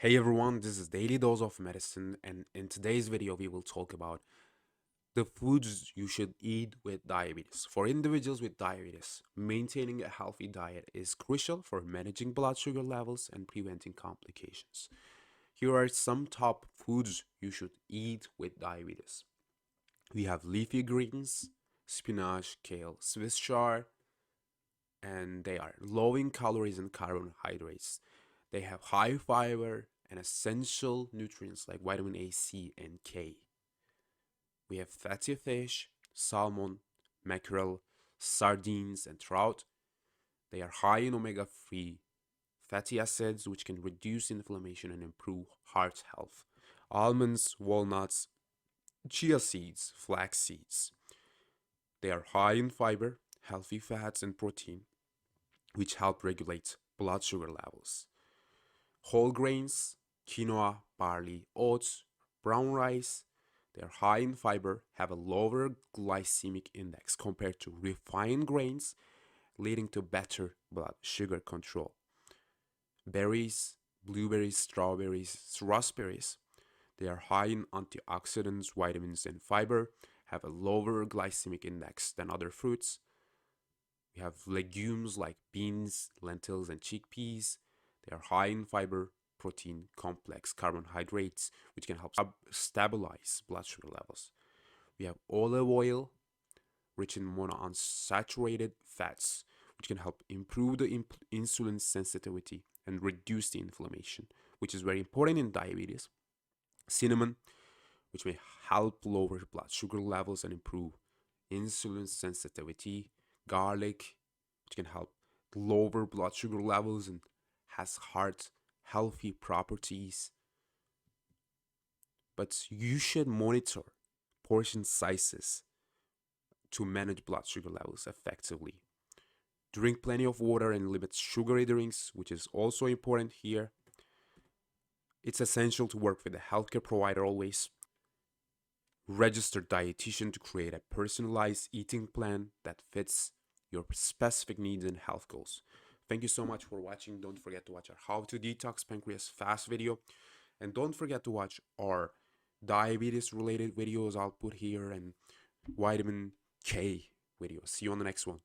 Hey everyone, this is Daily Dose of Medicine, and in today's video, we will talk about the foods you should eat with diabetes. For individuals with diabetes, maintaining a healthy diet is crucial for managing blood sugar levels and preventing complications. Here are some top foods you should eat with diabetes. We have leafy greens, spinach, kale, Swiss chard, and they are low in calories and carbohydrates. They have high fiber and essential nutrients like vitamin A, C, and K. We have fatty fish, salmon, mackerel, sardines, and trout. They are high in omega 3 fatty acids, which can reduce inflammation and improve heart health. Almonds, walnuts, chia seeds, flax seeds. They are high in fiber, healthy fats, and protein, which help regulate blood sugar levels. Whole grains, quinoa, barley, oats, brown rice, they are high in fiber, have a lower glycemic index compared to refined grains, leading to better blood sugar control. Berries, blueberries, strawberries, raspberries, they are high in antioxidants, vitamins, and fiber, have a lower glycemic index than other fruits. We have legumes like beans, lentils, and chickpeas. They are high in fiber, protein, complex carbohydrates, which can help stabilize blood sugar levels. We have olive oil, rich in monounsaturated fats, which can help improve the insulin sensitivity and reduce the inflammation, which is very important in diabetes. Cinnamon, which may help lower blood sugar levels and improve insulin sensitivity. Garlic, which can help lower blood sugar levels and has heart healthy properties. But you should monitor portion sizes to manage blood sugar levels effectively. Drink plenty of water and limit sugary drinks, which is also important here. It's essential to work with a healthcare provider always. Registered dietitian to create a personalized eating plan that fits your specific needs and health goals. Thank you so much for watching. Don't forget to watch our How to Detox Pancreas Fast video. And don't forget to watch our diabetes related videos I'll put here and vitamin K videos. See you on the next one.